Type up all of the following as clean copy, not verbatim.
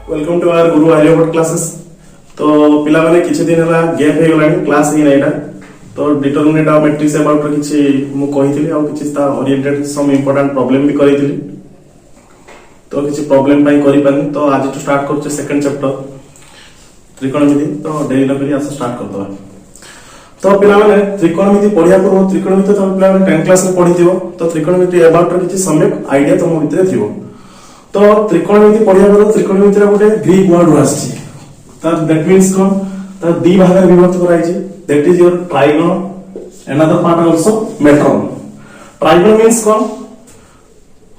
Welcome to our Guru Aryabhata classes. तो पिला माने किछि दिन हला गैप हे गलानी क्लास ही नाइटा। तो डिटरमिनेट ऑफ मैट्रिक्स अबाउट किछि मु कहितली आ किछि ता ओरिएंटेड सम इंपोर्टेंट प्रॉब्लम भी करितली। तो किछि प्रॉब्लम पाई करि पानी तो आज टू स्टार्ट करछे सेकंड चैप्टर त्रिकोणमिति। तो डेली न करी आस स्टार्ट कर दवा। तो पिला माने त्रिकोणमिति पढिया पूर्व त्रिकोणमिति तो पिला माने 10 क्लास में पढिथिबो। तो त्रिकोणमिति अबाउट किछि सम्यक आईडिया तुम भितर थिबो। तो त्रिकोणमिति पढिया पूर्व त्रिकोणमिति रा गोटे ग्रीक वर्ड आछि। तो दैट मींस कोन तो दी भाग में विभक्त कराई छी। That is your triangle another part also metron. Triangle means कोन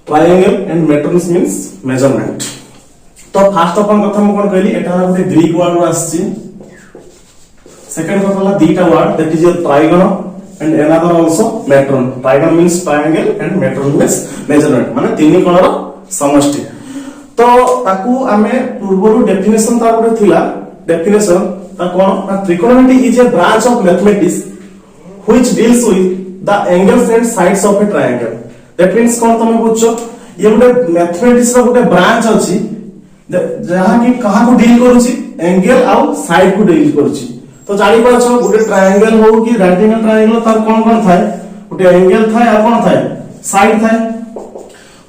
triangle and metron means measurement. तो फर्स्ट अपन कथा म कोन कहली एटा गोटे ग्रीक वर्ड आछि। सेकंड कथा ला दीटा word that is your triangle and another also metron. Triangle means triangle and metron means measurement माने तीन कोणर समष्टि। तो ताकू आमे पूर्वरु डेफिनेशन ता गोटे थिला। डेफिनेशन ता कोन त्रिकोणमिति is a branch of mathematics which deals with the angles and sides of a triangle. That means कोन तमे बुझछो ये गोटे मैथमेटिक्स रो गोटे ब्रांच अछि जहा कि कहा को डील करूची एंगल आ साइड को डील करूची। तो जानि पाछो गोटे ट्रायंगल हो कि राइट एंगल ट्रायंगल तार कोन थाए गोटे एंगल थाए आ कोन थाए साइड थाए।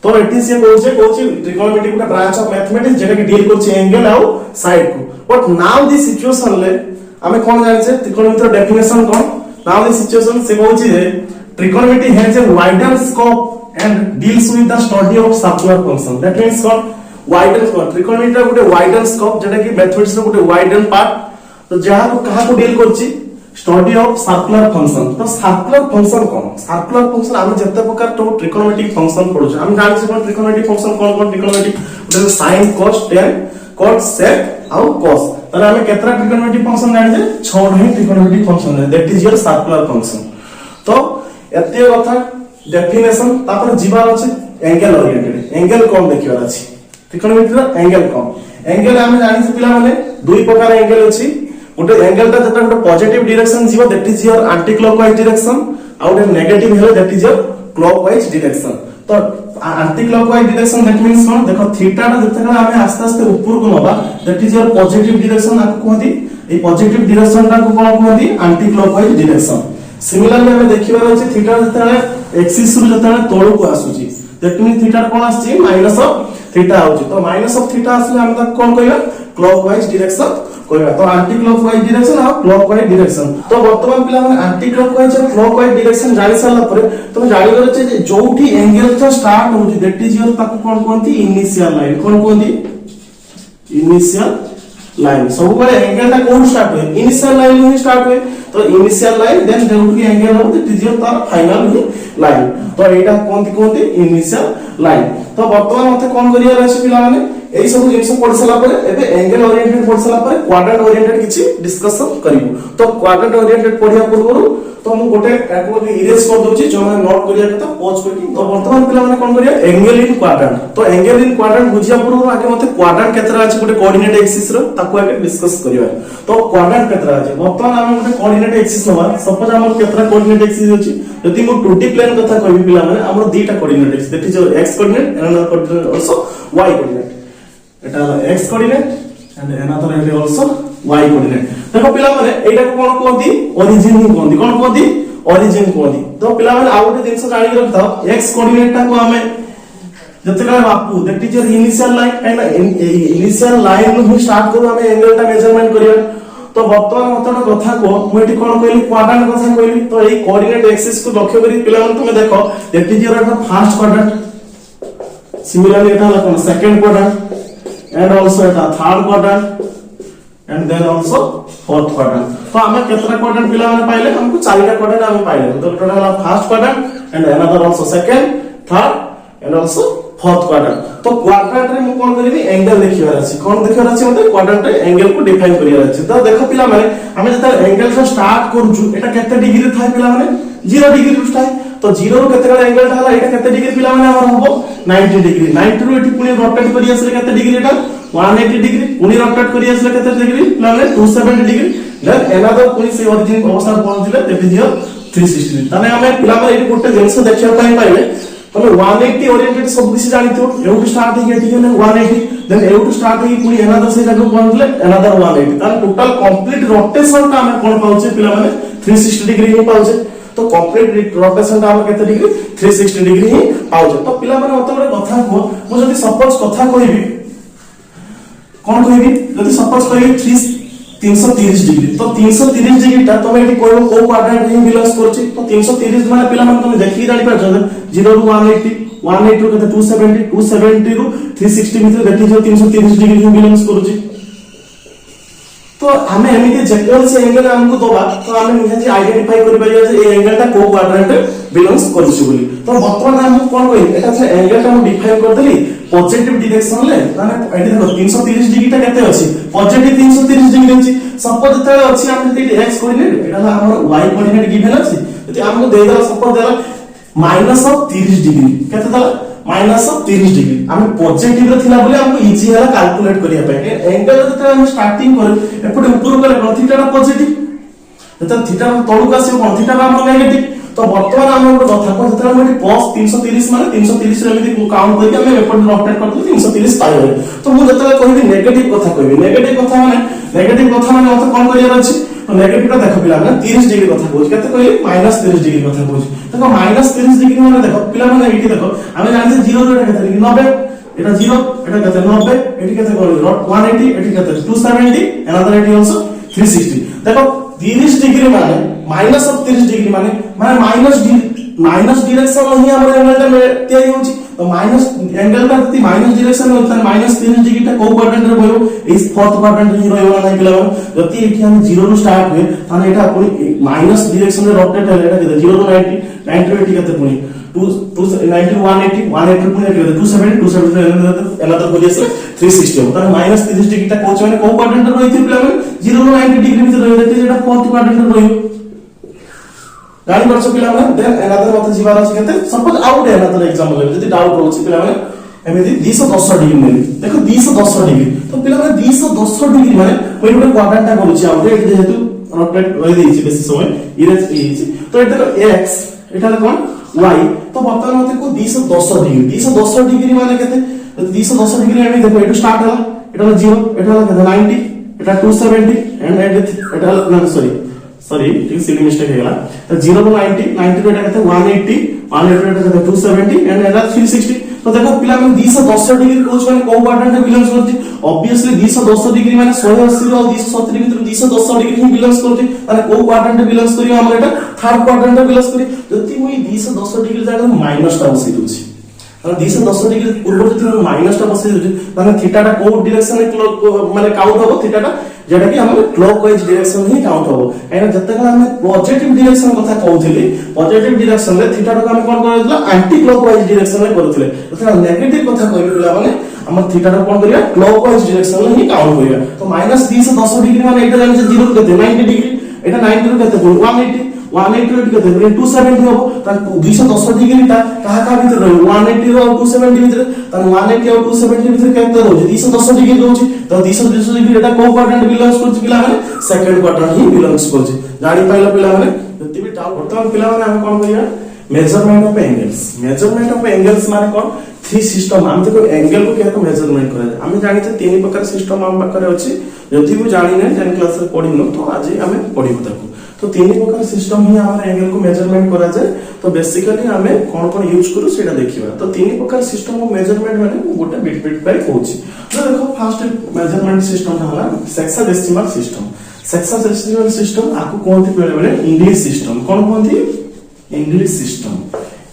तो एटी से कोची ट्रिगोनोमेट्री गोटे ब्रांच ऑफ मैथमेटिक्स जेटा कि डील करछि एंगल आ साइड को। बट नाउ दिस सिचुएशन ले हमें कोन जानि छे ट्रिगोनोमेट्री डेफिनेशन कोन। नाउ दिस सिचुएशन से कहउछि जे trigonometry has a wider scope and deals with the study of circular function. That means कोन वाइडर स्कोप ट्रिगोनोमेट्री गोटे वाइडर स्कोप जेटा कि मैथमेटिक्स रो गोटे वाइडर पार्ट। तो जहा को कहा को डील करछि स्टडी ऑफ सर्कुलर फंक्शन। तो सर्कुलर फंक्शन कोन सर्कुलर फंक्शन हम जते प्रकार तो ट्रिगोनोमेट्रिक फंक्शन पढु हम जानि छै कोन ट्रिगोनोमेट्रिक फंक्शन कोन ट्रिगोनोमेट्रिक उदे sin cos tan cot sec आउ cos। तले हम केतरा ट्रिगोनोमेट्रिक फंक्शन जानि छै 6 ही ट्रिगोनोमेट्रिक फंक्शन है। That is your circular function. तो एते कथा डेफिनेशन तापर जीवार अछि एंगल ओरिएंटेड। एंगल कोन देखिबार अछि ट्रिगोनोमेट्री रो एंगल कोन। एंगल हम जानि छै पिला माने दुई प्रकार एंगल अछि। गोटे एंगल ता जता गोटे पॉजिटिव डायरेक्शन जीवो that is your anti clockwise direction आ गोटे नेगेटिव हेले that is your clockwise direction. तो anti clockwise direction that means कोन देखो थीटा ता जते हमें आस्ते आस्ते ऊपर को नबा that is your positive direction आ कोहदी ए पॉजिटिव डायरेक्शन ता को कोन कोहदी एंटी क्लॉकवाइज डायरेक्शन। सिमिलरली हमें देखिबार अछि थीटा जते एक्सिस रु जते तळु को आसुची दैट मींस थीटा कोन आछि माइनस ऑफ थीटा आउची। तो माइनस ऑफ थीटा आसले हम ता कोन कहियो क्लॉकवाइज डायरेक्शन कोइबा। तो एंटी क्लॉकवाइज डायरेक्शन और क्लॉकवाइज डायरेक्शन। तो वर्तमान पिला माने एंटी क्लॉकवाइज और क्लॉकवाइज डायरेक्शन जानि साला परे तुम जानि गरे जे जोठी एंगल तो स्टार्ट होउची दैट इज योर ताको कोन कोनती इनिशियल लाइन। कोन कोनती इनिशियल लाइन। सब बड़े एंगल ता कोन स्टार्ट होय इनिशियल लाइन ही स्टार्ट होय। तो initial line then there will be angle of that is your तार फाइनल लाइन। तो एटा कोनती इनिशियल लाइन। तो वर्तमान मते कोन करिया अछि पिला माने एई सब जिंस पढ सला परे एबे एंगल ओरिएंटेड पढ सला परे क्वाड्रेंट ओरिएंटेड किछि डिस्कशन करिवो। तो क्वाड्रेंट ओरिएंटेड पढिया पूर्वरु तो मु गोटे टाको इरेज कर दोछि जो मैं नोट करिया कथा पॉज करके। तो वर्तमान पिला माने कोन करिया एंगल इन क्वाड्रेंट। तो एंगल इन क्वाड्रेंट बुझिया पूर्वरु आगे मते क्वाड्रेंट केतरा अछि गोटे कोऑर्डिनेट एक्सिस रो ताको आगे डिस्कस करिवा। तो क्वाड्रेंट केतरा अछि वर्तमान हम गोटे कोऑर्डिनेट एक्सिस नबा। सपोज हमर केतरा कोऑर्डिनेट एक्सिस अछि यदि मु 2D प्लेन कथा कहबी पिला माने हमर दुईटा coordinate axis that is your x coordinate and another coordinate also y coordinate. Etah x coordinate and another is also y coordinate. देखो पिला माने एटा को कोन कोंती ओरिजिन ही कोंती कोन कोंती ओरिजिन कोंती। तो पिला माने आ गोटे जिंस जानि रखता x कोऑर्डिनेट ता को हमें जते का बापू that is your initial line and initial line नु स्टार्ट करू हमें एंगल ता मेजरमेंट करिया। तो वर्तमान मतन कथा को मुठी कोन कहली क्वाड्रेंट कथा कहली। तो एई कोऑर्डिनेट एक्सिस को लक्ष्य करी पिला माने तुमे देखो that is your first quadrant. Similarly एटा कोन second quadrant and also eta third quadrant and then also fourth quadrant। तो हमें कितना क्वाड्रेंट पिला माने पाइले हमको चारटा क्वाड्रेंट हमें पाइले। तो टोटल है first quadrant and another also second third and also fourth quadrant. तो क्वाड्रेंट रे मु कोन करबी एंगल देखिबार अछि। कोन देखिबार अछि मते क्वाड्रेंट रे एंगल को डिफाइन करियार अछि। तो देखो पिला माने हमें जता एंगल से स्टार्ट करूछु एटा केते डिग्री थाय पिला माने 0 डिग्री रु स्टार्ट। तो 0 रु केते बडा एंगल हला एटा केते डिग्री पिला माने हमर होबो 90 डिग्री। 90 रु एठी पुनी रोटेट करि आसले केते डिग्री एटा 180 डिग्री। पुनी रोटेट करि आसले केते डिग्री पिला माने 270 डिग्री। देन अनदर पुनी से ओरिजिन अवस्था पहुंचले दैट इज योर 360 डिग्री। तने हमें पिला माने एठी गोटे जिंस देखिया पई पाइले तमे 180 ओरिएंटेड सब किसी जानिथो एउटु स्टार्ट हे एठी गेले 180 देन एउटु स्टार्ट हे पुनी अनदर से जाको कोनले अनदर 180 तार टोटल कंप्लीट रोटेशन का हम कोन पाउचे पिला माने 360 डिग्री ही पाउचे तो कंप्लीट रोटेशन का हम केते डिग्री 360 डिग्री ही पाउचे तो पिला माने मते गोटे कथा को मु जदी सपोज कथा कहबी कोन कहबी जदी सपोज कहबी 330 डिग्री तो 330 डिग्री ता तमे एठी कोइ को क्वाड्रेंट ही बिलोंग्स करछि तो 330 माने पिला माने तमे देखि जानि पाछो 0 ରୁ 180 180 ରୁ केते 270 270 ରୁ 360 भितर देखि जो 330 डिग्री ही बिलोंग्स करछि तो हमें एमिति जेकल से एंगल हमको दोबा तो हमें निहाती आइडेंटिफाई करि परिया जे ए एंगल ता को क्वाड्रेंट बिलोंग्स करछि बोली तो वर्तमान हम कोन कहि एटा से एंगल ता हम डिफाइन कर देली पॉजिटिव डायरेक्शन ले माने एठी देखो 330 डिग्री ता केते अछि पॉजिटिव 330 डिग्री अछि सपोज तळे अछि हम एठी x कोऑर्डिनेट एटा हमर y कोऑर्डिनेट गिवन अछि यदि हमको दे देला सपोज देला -30 डिग्री केते देला -30 डिग्री हम पॉजिटिव रे थिला बोले हमको इजी होला कैलकुलेट करिया पे एंगल जते हम स्टार्टिंग करे एपटे ऊपर गले थीटा पॉजिटिव जते थीटा तळु का से थीटा हम नेगेटिव तो वर्तमान हम ଗୋଟେ କଥା को जते हम प्लस 330 माने 330 रे एमिति काउंट करके हम एपटे रोटेट करते 330 पाइबे तो मु जते कहबी नेगेटिव कथा कहबी नेगेटिव कथा माने मत कोन करियार अछि तो नेगेटिव टा देखो पिला माने 30 डिग्री कथा कहू केते कहली -30 डिग्री कथा कहू देखो -30 डिग्री माने देखो पिला माने एठी देखो हम जानि 0 रे केते 90 एटा 0 एटा केते 90 एठी केते कहली 180 एठी केते 270 अनदर एठी आल्सो 360 देखो 30 डिग्री माने -30 डिग्री माने माइनस डायरेक्शन ही हमर एंगल ता तयारी होची तो माइनस एंगल ता जति माइनस डायरेक्शन में होता -30 डिग्री ता को क्वाड्रेंट रे होयो इस फोर्थ क्वाड्रेंट ही रहयो ना पिला जति एठी हम 0 ରୁ स्टार्ट हुए ताने एटा पुनी माइनस डायरेक्शन रे रोटेट है एटा केते 0 ରୁ 90 90 एठी केते पुनी 90 180 180 पुनी एठी 270 270 अनदर बोलिएस 360 हो ताने -30 डिग्री ता कोच माने को क्वाड्रेंट रे रहिथि पिला 0 ରୁ 90 डिग्री में रहयो एटा फोर्थ क्वाड्रेंट रे रहयो गाड़ी परछ पिला माने देन अनदर मत जीवार अछि केते सपोज आउट अनदर एग्जांपल ले जति डाउट होछि पिला माने एमिति 210 डिग्री नेली देखो 210 डिग्री तो पिला माने 210 डिग्री माने कोइ गोटे क्वाड्रेंट ता करूछि आउट एठी जेतु रोटेट होय देछि बेसी समय इरेज एछि तो एटा x एटा कोन y तो बर्तमान मते को 210 डिग्री माने केते 210 डिग्री एमि देखो एटु स्टार्ट होला एटा 0 एटा केते 90 एटा 270 एंड एटा सॉरी ठीक सिली मिस्टेक हे गला तो 0 ରୁ 90 90 ରୁ एटा केते 180 180 ରୁ एटा केते 270 एंड एटा 360 तो देखो पिला में 210 डिग्री कोच माने को क्वाड्रेंट बिलोंग्स करछि ऑब्वियसली 210 डिग्री माने 180 ରୁ 270 भीतर 210 डिग्री ही बिलोंग्स करछि माने को क्वाड्रेंट बिलोंग्स करियो हमर एटा थर्ड क्वाड्रेंट बिलोंग्स करी जति मुई 210 डिग्री जागा माइनस टा बसि दोछि और 210 डिग्री पूर्व जति माइनस टा बसि दोछि माने थीटा टा को डायरेक्शन में माने काउंट हो थीटा टा जेटा कि हम क्लॉकवाइज डायरेक्शन ही काउंट हो एना जते हम पॉजिटिव डायरेक्शन कथा कहउथिली पॉजिटिव डायरेक्शन रे थीटा टा हम कोन करथला एंटी क्लॉकवाइज डायरेक्शन रे करथले तथा नेगेटिव कथा कहबी पिला माने हम थीटा टा कोन करिया क्लॉकवाइज डायरेक्शन रे ही काउंट करिया तो -210 डिग्री माने एटा जानि 0 ରୁ केते 90 डिग्री एटा 90 ରୁ केते 180 180 ରୁ केते 270 हो त 210 डिग्री ता कहा का भीतर 180 और 270 भीतर त 180 और 270 भीतर केते रहउछि 210 डिग्री रहउछि तो 210 डिग्री एटा को क्वाड्रेंट बिलोंग्स करछि पिला माने सेकंड क्वाड्रेंट ही बिलोंग्स करछि जानि पाइला पिला माने जति भी डाउट वर्तमान पिला माने हम कोन करिया मेजरमेंट ऑफ एंगल्स माने कोन थ्री सिस्टम हम देखो एंगल को केतो मेजरमेंट करे हम जानि छ तीन प्रकार सिस्टम हम पाखरे अछि जति भी जानि नै जन क्लास रे पढिनो तो आज हम पढिबो ताको तो तीन प्रकार सिस्टम ही हमर एंगल को मेजरमेंट करा जाय तो बेसिकली हमें कोन कोन यूज करू सेटा देखिबा तो तीन प्रकार सिस्टम ऑफ मेजरमेंट माने गोटे बिट बाय होछि तो देखो फर्स्ट मेजरमेंट सिस्टम होला सेक्साडेसिमल सिस्टम आकु कोनथि बेले बेले इंग्लिश सिस्टम कोन कोनथि इंग्लिश सिस्टम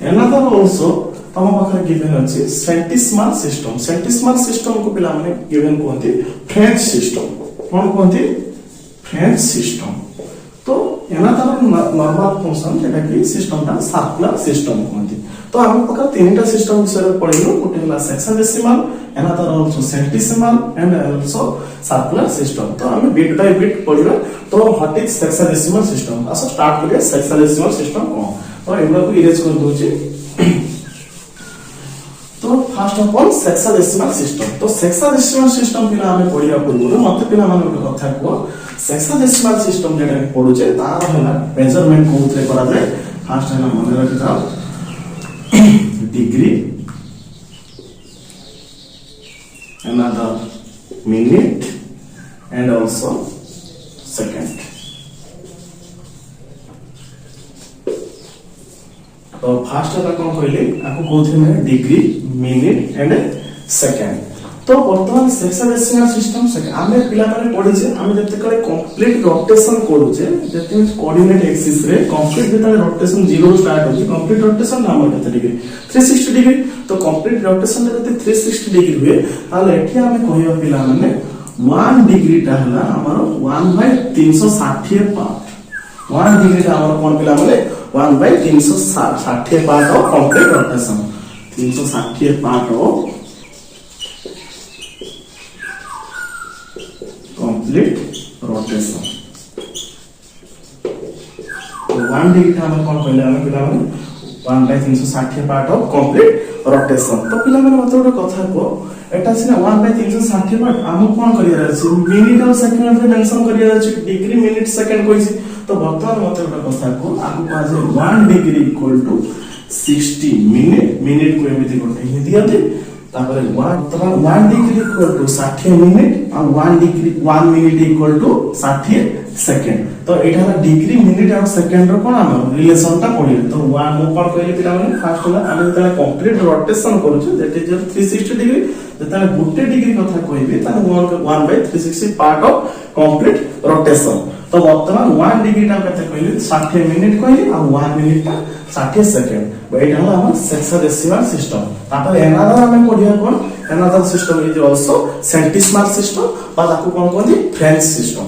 अनदर आल्सो तम पाखरे गिवन अछि सेंटिसिमल सिस्टम को पिला माने गिवन कोनथि फ्रेंच सिस्टम कोन कोनथि फ्रेंच सिस्टम तो एना तर नॉर्मल फंक्शन जेटा कि सिस्टम ता सर्कुलर सिस्टम कोनथि तो हम पका तीनटा सिस्टम विषय पढिलो गोटे हला हेक्साडेसिमल एना तर also centesimal and also circular system तो हम बिट बाय बिट पढिलो तो व्हाट इज हेक्साडेसिमल सिस्टम असो स्टार्ट करिया हेक्साडेसिमल सिस्टम को तो एबला को इरेज कर दोछि तो first of all hexadecimal system तो हेक्साडेसिमल सिस्टम पिला हमें पढिया पूर्व मते पिला मन कथा को हेक्साडेसिमल सिस्टम जेटा पढुचे तार हला मेजरमेंट कोथले करा जाय फर्स्ट है मन रखिता degree, another minute, and also second. तो फास्ट है कौन कहले आपको कोथि में डिग्री मिनिट एंड सेकंड। तो वर्तमान सेक्साडेसिमल सिस्टम से आमे पिला माने पढि जे आमे जते कले कंप्लीट रोटेशन करू जे जते मींस कोऑर्डिनेट एक्सिस रे कंप्लीट जते रोटेशन 0 स्टार्ट होची कंप्लीट रोटेशन नाम केते डिग्री 360 डिग्री। तो कंप्लीट रोटेशन रे जते 360 डिग्री हुए ताले एठी आमे कहियो पिला माने 1 डिग्री ता हला हमर 1/360 पार्ट 1 डिग्री ता हमर कोन पिला माने 1/360 part of complete rotation 360 part of complete rotation. तो 1 डिग्री ता हम कोन कहले हम पिला माने 1/360 पार्ट ऑफ कंप्लीट रोटेशन। तो पिला माने मते ଗୋଟେ କଥା को एटा सिना 1/360 पार्ट हम कोन करिया अछि मिनिट और सेकंड रे मेंशन करिया अछि डिग्री मिनिट सेकंड कोइसी। तो वर्तमान मते ଗୋଟେ କଥା को आगु पाजे 1 degree equal to 60 minute minute को एमिति कोटे हि दियते तापर 1 डिग्री इक्वल टू 60 मिनिट और 1 degree 1 minute equal to 60 second. तो एटा डिग्री मिनिट और सेकंड रो कोन हम रिलेशन ता पढिले। तो 1 मो कोन कहले पिला माने फर्स्ट होला हम जता कंप्लीट रोटेशन करू छु दैट इज 360 डिग्री जता गुटे डिग्री कथा कहबे ता 1/360 पार्ट ऑफ कंप्लीट रोटेशन। तो वर्तमान 1 डिग्री ता कते कहले 60 मिनिट कहले और 1 मिनिट ता 60 सेकंड। एटा होला हमर सेक्साडेसिमल सिस्टम। तापर एनादर हमें पढिया कोन another system is also centesimal system बा ताकू कोन कहली फ्रेंच सिस्टम।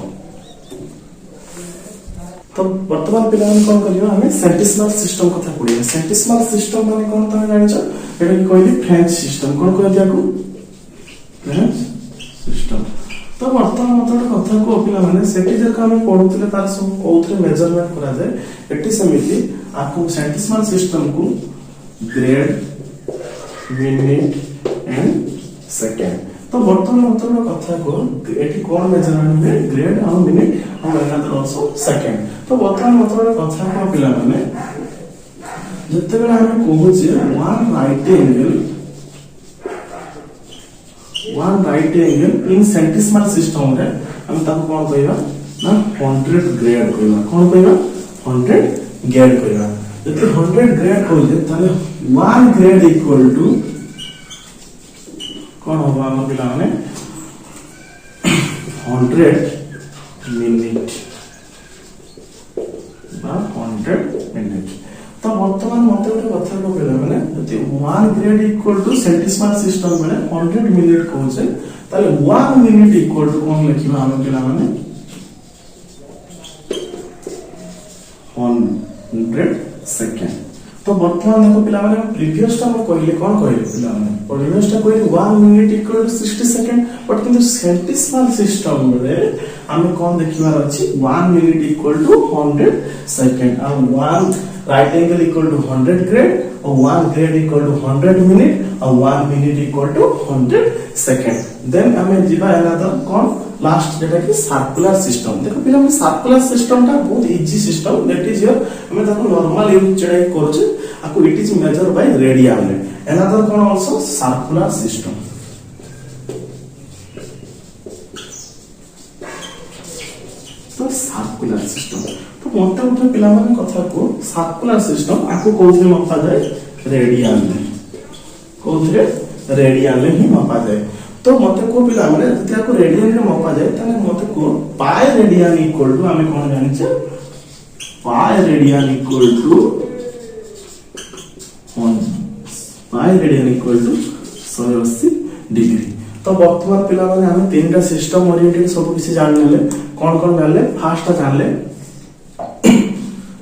तो वर्तमान पिला हम कोन करियो हमें सेंटिसिमल सिस्टम कथा पढिया। सेंटिसिमल सिस्टम माने कोन तमे जानि छ एटा की कहली फ्रेंच सिस्टम कोन कहय दियाकू फ्रेंच सिस्टम। तो वर्तमान मतलब कथा को पिला माने सेठी जका हम पढुतले तार सब कोथरे मेजरमेंट करा जाय एटी समिति आपको सेंटिसिमल सिस्टम को ग्रेड मिनिट एंड सेकंड। तो वर्तमान मतलब कथा को एटी कोन मेजरमेंट में ग्रेड और मिनिट और अनदर आल्सो सेकंड। तो वर्तमान मतलब कथा को पिला माने जते बेला हम कहू जे one right angle in centesimal system रे हम ताको कोन कहबा ना 100 ग्रेड कहबा। कोन कहबा 100 ग्रेड कहबा। जते 100 ग्रेड कहले ताले 1 ग्रेड इक्वल टू कोन होबा हम पिला माने 100 मिनिट बा 100 मिनिट। तो वर्तमान मते ଗୋଟେ କଥା को पिला माने जते 1 ग्रेड इक्वल टू सेंटिसिमल सिस्टम माने 100 मिनिट कहउछे ताले 1 मिनिट इक्वल टू कोन लिखिबा हम पिला माने 100 सेकंड। तो वर्तमान देखो पिला माने प्रीवियस टा हम कहले कोन कहले पिला माने प्रीवियस टा कहले 1 minute equal to 60 second but किंतु सेंटिसिमल सिस्टम रे हम कोन देखिबार अछि 1 मिनिट इक्वल टू 100 सेकंड और 1 right angle equal to 100 grade और 1 ग्रेड इक्वल टू 100 मिनिट और 1 minute equal to 100 second. Then हमें जीवा अनदर कोन लास्ट जेटा कि सर्कुलर सिस्टम। देखो पिला हम सर्कुलर सिस्टम ता बहुत easy system that is here हमें ताको नॉर्मल यूज चढ़ाई करछ आको it is measure by radian रे। अनदर कोन आल्सो सर्कुलर सिस्टम। तो सर्कुलर सिस्टम तो मोटे मोटे पिला माने कथा को सर्कुलर सिस्टम आको कोथरे मापा जाय रेडियन में कोथरे रेडियन में ही मापा जाय। तो मते को पिला माने जति आको रेडियन में मापा जाय तने मते को पाई रेडियन इक्वल टू हमें कोन जानि छ pi radian equal to 180 degree. तो वर्तमान पिला माने हम तीनटा सिस्टम ओरिएंटेड सब किसी जान लेले कोन कोन जानले फर्स्ट जानले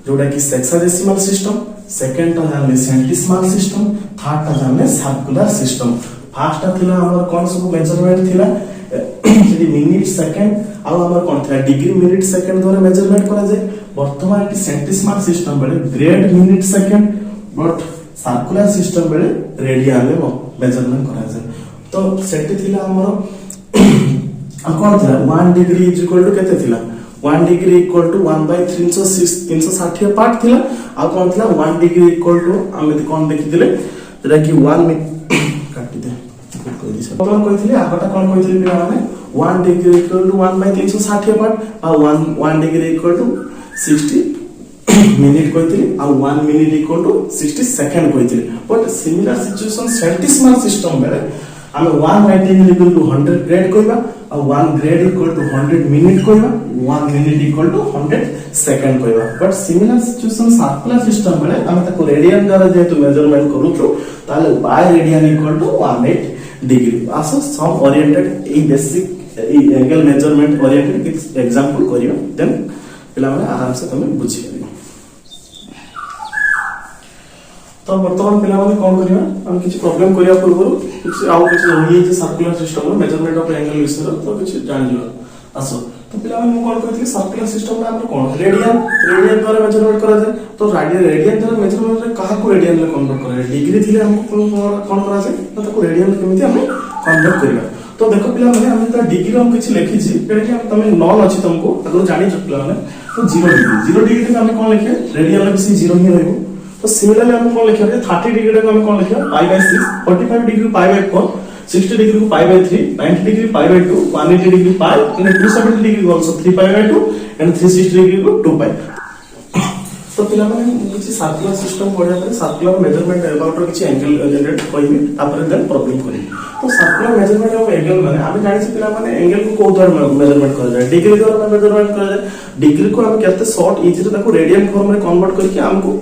जोटा कि सेक्साडेसिमल सिस्टम सेकंड टा जानले सेंटिसिमल सिस्टम थर्ड टा जानले सर्कुलर सिस्टम। फर्स्ट टा थिला हमर कोन सब मेजरमेंट थिला जेडी मिनिट सेकंड आ हमर कोन थिला डिग्री मिनिट सेकंड द्वारा मेजरमेंट करा जाय। वर्तमान एटी सेंटिसिमल सिस्टम बेले grade minute second but circular system बेले रेडियन में मेजरमेंट करा जाय। तो सेटी थिला हमर कोन थिला 1 डिग्री इज इक्वल टू केते थिला 1 डिग्री इक्वल टू 1/360 पार्ट थिला आ कोन थिला 1 डिग्री इक्वल टू हम कोन देखि दिले जेटा कि 1 मिनिट काटी दे कहि दिस तो कहितली आगटा कोन कहितली पिला माने 1 डिग्री इक्वल टू 1/360 पार्ट आ 1 डिग्री इक्वल टू 60 मिनिट कहितली आ 1 मिनिट इक्वल टू 60 सेकंड कहितली but similar situation centesimal system बेले आमे 1/10 इक्वल टू 100 ग्रेड कहबा आ 1 ग्रेड इक्वल टू 100 मिनिट कहबा 1 मिनिट इक्वल टू 100 सेकंड कहबा but similar situation circular system बेले आमे ताको रेडियन द्वारा जेतु मेजरमेंट करूछु ताले by radian equal to 18 degree आसो some oriented a basic a angle measurement oriented किछ एग्जांपल करियो देन पिला माने आराम से तमे बुझी करियो तो वर्तमान पिला माने कोन करियो हम किछ प्रॉब्लम करिया पूर्व किछ आउ किछ रही जे circular system measurement of angle विषय तो किछ जान लियो आसो तो पिला माने कोन कहथि सर्कुलर सिस्टम में हमर कोन रेडियन द्वारा मेजरमेंट करा जाय तो रेडियन द्वारा मेजरमेंट रे काहा को रेडियन में कन्वर्ट करा डिग्री थिले हमको कोन करा जाय तो ताको रेडियन केमिति हम कन्वर्ट करिया तो देखो पिला माने हम त डिग्री हम किछ लिखि छी केडे कि हम तमे नॉन अछि तुमको अगर जानि छ पिला माने तो 0 डिग्री हम कोन लिखे रेडियन में से 0 ही रहबो तो सिमिलरली हम कोन लिखिया 30 डिग्री को हम कोन लिखिया π/6 45 डिग्री को π/4 60 डिग्री को π/3 90 डिग्री π/2 180 डिग्री π and 270 डिग्री को also 3π/2 and 360 डिग्री को 2π तो पिला माने किछि सर्कुलर सिस्टम पढिया पर सर्कुलर मेजरमेंट अबाउट किछि एंगल जनरेट कइबे तापर देन प्रॉब्लम करी तो सर्कुलर मेजरमेंट ऑफ एंगल माने हम जानि छी पिला माने एंगल को को द्वारा मेजरमेंट करा जाय डिग्री द्वारा मेजरमेंट करा जाय डिग्री को हम केते शॉर्ट इजी ताको रेडियन फॉर्म में कन्वर्ट करके हमको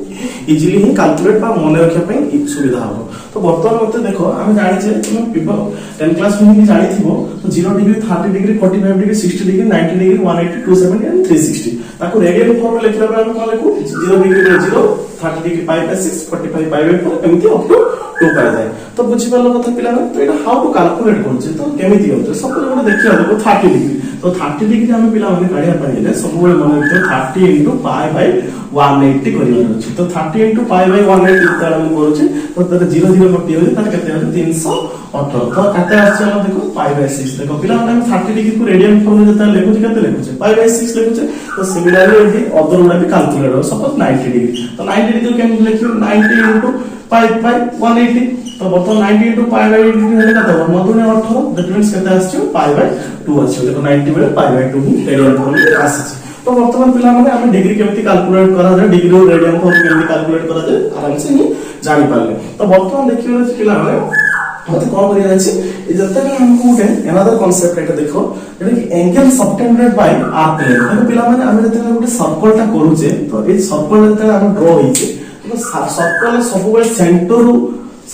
इजीली ही कैलकुलेट बा मन रखिया पई सुविधा हो तो वर्तमान मते देखो हम जानि छे तुम पिबो 10 क्लास में भी जानि थिबो तो 0 degree 30 degree 45 degree 60 degree 90 degree 180 270 and 360 ताको रेडियन फॉर्म में लिखला पर हम कोन लिखु 0 डिग्री 0 30 डिग्री π/6 45 π/4 एमिति अप टू 2 पाई जाय तो बुझि परलो कथा पिला तो एटा हाउ टू कैलकुलेट करछे तो केमिति होते सब लोग देखिया देखो 30 डिग्री तो 30 डिग्री हम पिला माने काढिया पाइले सब बेले मन रखियो 30 * π/180 करियो अछि तो 30 * π/180 तार हम करूछे तो तते 0 0 कटि होय तार केते होय 318 तो कते आछे हम देखो π/6 देखो पिला माने 30 डिग्री को रेडियन फॉर्म में जता लेखुछे केते लेखुछे π/6 लेखुछे तो सिमिलरली एठी अदर गुडा भी कैलकुलेट हो सपोज 90 डिग्री तो 90 डिग्री केम लिखियो 90 * π/180 तो बर्तमान 90 * π/180 हेले कते हो मधुने 18 दैट मींस केते आछियो π/2 आछियो देखो 90 बेले π/2 ही रेडियन फॉर्म में आछियो तो वर्तमान पिला माने हम डिग्री केमिति कैलकुलेट करा जाय डिग्री और रेडियन फॉर्म केमिति कैलकुलेट करा जाय आराम से ही जानि पाले तो वर्तमान देखियो पिला माने मते कोन करिया अछि ए जत्ता कि हमको उठे अनदर कांसेप्ट एटा देखो जेटा कि angle subtended bye arc length देखो पिला माने हम जत्ता गुटे सर्कल ता करूचे तो ए सर्कल जत्ता हम ड्रॉ होइचे तो सर्कल सब बेले सेंटर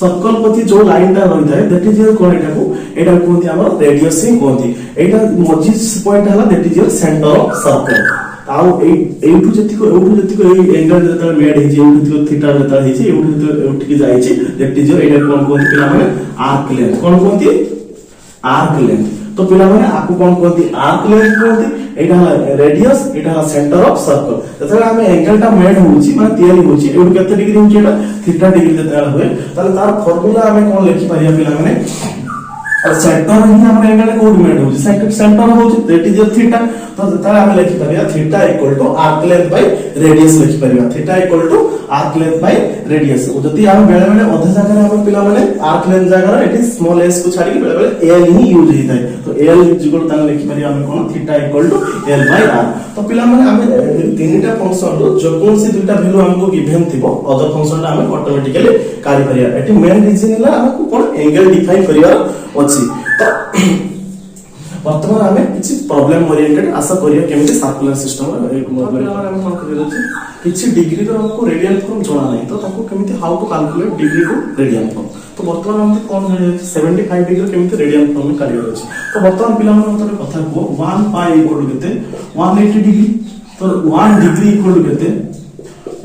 सर्कल पति जो लाइन ता रहि जाय दैट इज योर कोन एटा कोनती हमर रेडियस ही कोनती एटा मझी पॉइंट हला that is your centre of circle ताऊ एठु जतिको ए एंगल जता मेड हे जे एठु थीटा जता हे जे एठु की जाय छै दैट इज योर एटा कोन कोन पिला माने आर्क लेंथ कोन कोनती आर्क लेंथ तो पिला माने आपको कोन कोनती arc length कोनती Etah radius Etah centre of circle जता हम एंगल ता मेड होउची माने तयारी होउची एठु केते डिग्री होउची एटा थीटा डिग्री जता होय ताले तार फार्मूला हमें कोन लिखि पारिया पिला माने और सेंटर ही हमर एंगल कोऑर्डिनेट हो सेंटर हो दैट इज योर थीटा तो जता हम लिखि परिया theta = arc length by radius लिखि परिया theta = arc length by radius जति हम बेले बेले अधे जगह हम पिला माने आर्क लेंथ जगह एटी स्मॉल s को छाडी बेले बेले l ही यूज होई थाए तो l = तान लिखि परिया हम कोन थीटा = l बाय r तो पिला माने हम तीनटा फंक्शन रो जो कोन से दुटा वैल्यू हमको गिवन थिबो अदर फंक्शन हम ऑटोमेटिकली कार्य परिया एटी मेन रीजन है हमको कोन एंगल डिफाइन करिया अछि तो वर्तमान हमें किछि प्रॉब्लम ओरिएंटेड आशा करिया केमिति सर्कुलर सिस्टम हम कोन करियो अछि किछि डिग्री रो हमको रेडियन फॉर्म जोना नै तो ताको केमिति how to calculate degree to radian form तो वर्तमान हम कोन जानि 75 डिग्री केमिति रेडियन फॉर्म में कार्य अछि तो वर्तमान पिला मन मते कथा को 1 π = केते 180 डिग्री तो 1 डिग्री = केते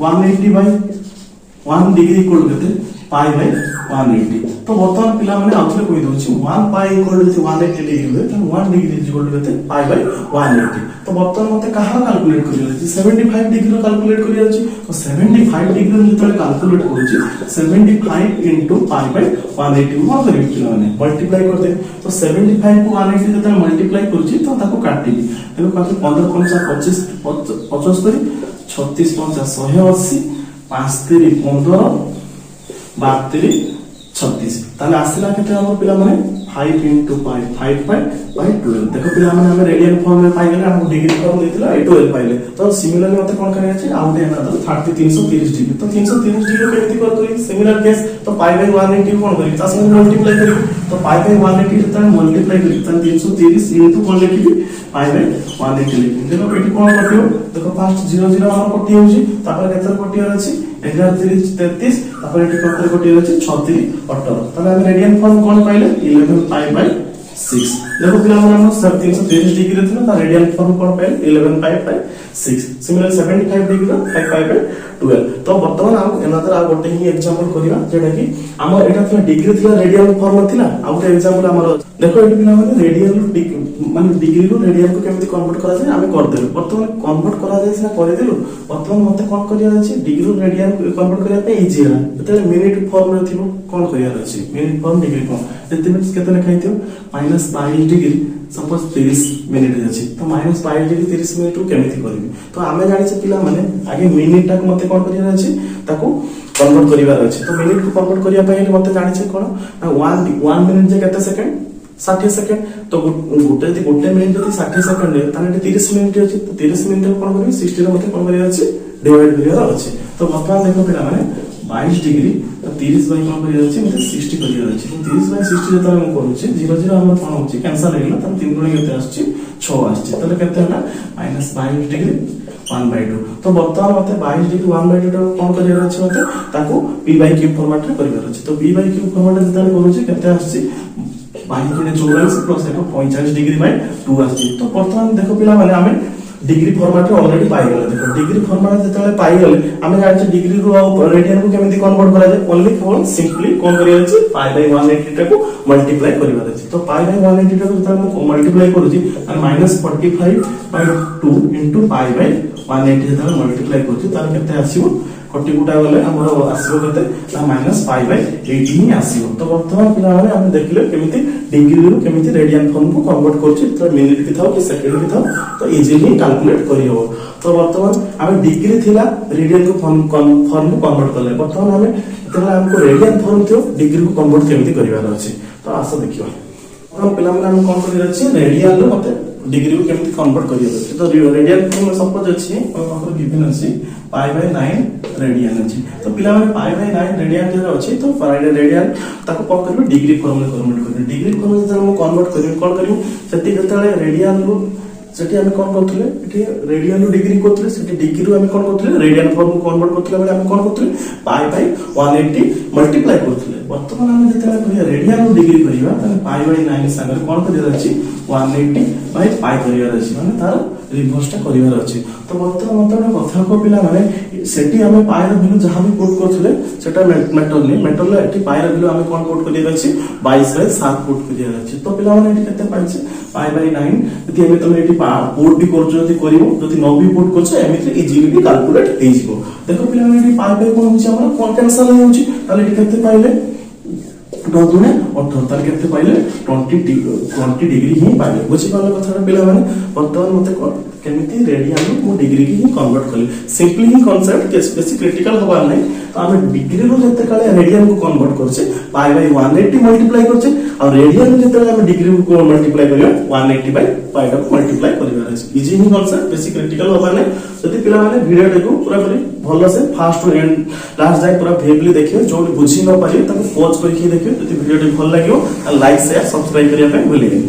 180 1 डिग्री = केते π/180 तो वर्तमान पिला माने आउथले कोइ दोछि 1 π = 180 डिग्री होय त 1 डिग्री = केते π/180 तो वर्तमान मते कहा कैलकुलेट करियो अछि 75 डिग्री रो कैलकुलेट करियो अछि तो 75 डिग्री रो जतले कैलकुलेट करूछि 75 * π/180 को करियो पिला माने मल्टीप्लाई कर दे तो 75 को 180 जतले मल्टीप्लाई करूछि तो ताको काटिबी तेनो काटे 15 25 75 36 50 180 5 3 15 32 36 ताले आसिला केते हमर पिला माने 5 into 5 by 12 देखो पिला माने हम रेडियन फॉर्म में पाई गेले हम डिग्री फॉर्म देथिला 12 पाइले तो सिमिलरली मते कोन करे अछि आउ दे ना 30 330 डिग्री तो 330 डिग्री केमिति कर करी सिमिलर केस तो पाई बाय 180 कोन करी ता संगे मल्टीप्लाई करी तो पाई बाय 180 जता मल्टीप्लाई करी त 330 इनटू कोन लिखि पाई बाय 180 लिखि देखो एठी कोन कटियो देखो फर्स्ट 0 0 हमर कटि होउची तापर केतर कटियर अछि 11 30 33 तापर एठी केतर कटियर अछि 36 18 ताले हम रेडियन फॉर्म कोन पाइले 11 पाई बाय 6 देखो पिला हम 330 डिग्री थिला ता रेडियन फॉर्म कोन पाइले 11 pi by 6 similar 75 degree 5 pi by 12 तो वर्तमान हम एनादर आ गोटे ही एग्जांपल करिया जेटा कि हमर एटा थिला डिग्री थिला रेडियन फॉर्म थिला आ गोटे एग्जांपल हमर देखो एटी पिला माने रेडियन माने डिग्री रो रेडियन को केमिति कन्वर्ट करा जाय हमें कर देलु वर्तमान कन्वर्ट करा जाय सिना करे देलु वर्तमान मते कोन करिया अछि डिग्री रो रेडियन को कन्वर्ट करिया पे इजी है एते मिनिट फॉर्म रे थिबो कोन करिया अछि मिनिट फॉर्म डिग्री फॉर्म एते मिनिट्स केते लिखाइथियो -22 डिग्री सपोज 30 मिनिट अछि तो -22 डिग्री 30 मिनिट को केमिति करबी तो हमें जानि छ पिला माने आगे मिनिट टा मते कोन करिया अछि ताको कन्वर्ट करिवार अछि तो मिनिट को कन्वर्ट करिया पहिले मते जानि छ कोन 1 मिनिट जे केते सेकंड 60 सेकंड तो गोटे मिनिट जति 60 सेकंड रे ताने 30 मिनिट अछि तो 30 मिनिट कोन करबी 60 रे मते कोन करिया अछि डिवाइड करिया अछि तो वर्तमान देखो पिला माने 22 डिग्री तो 30 बाय कोन करिया अछि मते 60 करिया अछि तो 30 बाय 60 जता हम करूछि 0 0 हम कोन होछि कैंसिल हे गेला त 3 गुणा केते आछि 6 आछि तले केते हला -22 डिग्री 1/2 तो वर्तमान मते 22 डिग्री 1/2 कोन करिया अछि मते ताको p by q फॉर्मेट रे करिया अछि तो p by q फॉर्मेट जता करूछि केते आछि 22 24 प्लस 45 डिग्री बाय 2 आछि तो वर्तमान देखो पिला माने हमें डिग्री फॉर्मेट रे ऑलरेडी पाई गेले देखो डिग्री फॉर्मेट जते पाई गेले हमें जानि छ डिग्री रो रेडियन को केमिति कन्वर्ट करा जाय ओनली फॉर सिंपली कोन करिया अछि पाई बाय 180 टा को मल्टीप्लाई करिवा अछि तो पाई बाय 180 टा को जते हम मल्टीप्लाई करूछि और -45 बाय 2 इनटू पाई बाय 180 जते मल्टीप्लाई करूछि तार केते आसीबो कटी गुटा गले हमर आसीबो केते -पाई बाय 80 ही आसीबो तो वर्तमान पिला माने हम देखले केमिति डिग्री रो केमिति रेडियन फॉर्म को कन्वर्ट करछि तो मिनिट की थाओ कि सेकंड की थाओ तो इजीली कैलकुलेट करि हो तो वर्तमान हम डिग्री थिला रेडियन को फॉर्म को कन्वर्ट करले वर्तमान हमें तला हमको रेडियन फॉर्म थियो डिग्री को कन्वर्ट केमिति करिवार अछि तो आसा देखियो हम पिला माने हम कोन करिर अछि रेडियन रो मते डिग्री को केमिति कन्वर्ट करियो अछि तो रेडियन फॉर्म सपोज अछि हमर गिवन अछि पाई बाय 9 रेडियन अछि तो पिला माने पाई बाय 9 रेडियन जे अछि तो पाई रेडियन ताको कोन करबे डिग्री फॉर्म में कन्वर्ट करबे डिग्री फॉर्म में जब हम कन्वर्ट करबे कोन करियो सेति जतले रेडियन रो सेति हम कोन करथले एठी रेडियन रो डिग्री करथले सेति डिग्री रो हम कोन करथले रेडियन फॉर्म को कन्वर्ट करथले बेले हम कोन करथले पाई बाय 180 मल्टीप्लाई करथले वर्तमान हम जतले करिया रेडियन रो डिग्री करिवा त पाई बाय 9 संगे कोन करिया अछि 180 बाय पाई करिया अछि माने तार रिवर्स टा करिवार अछि तो वर्तमान मतलब कथा को पिला माने सेटी हमें पाई रो वैल्यू जहां भी कोड करथले सेटा मेटल एठी पाई रो वैल्यू हमें कोन कोड करिया अछि 22 बाय 7 कोड करिया अछि तो पिला माने एठी केते पाइছে पाई बाय 9 यदि हमें तमे एठी कोड भी करछ जति करिवो जति न भी कोड करछ एमिति इजीली कैलकुलेट हे जिवो देखो पिला माने एठी पाई बाय कोन होछि हमरा कोन कैंसिल हे होछि ताले एठी केते पाइले 9 दुने 18 ताले केते पाइले 20 डिग्री ही पाइले बुझि पाले कथा पिला माने वर्तमान मते केमिति रेडियन को डिग्री की ही कन्वर्ट करले सिंपली ही कांसेप्ट के बेसी क्रिटिकल होबा नै तो हम डिग्री रो जते काले रेडियन को कन्वर्ट करछे पाई बाय 180 मल्टीप्लाई करछे और रेडियन जते हम डिग्री को मल्टीप्लाई करियो 180 बाय पाई को मल्टीप्लाई करियो इजी ही कांसेप्ट बेसी क्रिटिकल होबा नै जति पिला माने वीडियो देखो पूरा पूरी भलो से फास्ट टू एंड लास्ट जाय पूरा फेवली देखियो जो बुझी न पारियो ताको पॉज करके देखियो जति वीडियो भल लागियो लाइक शेयर सब्सक्राइब करिया पे भूलिए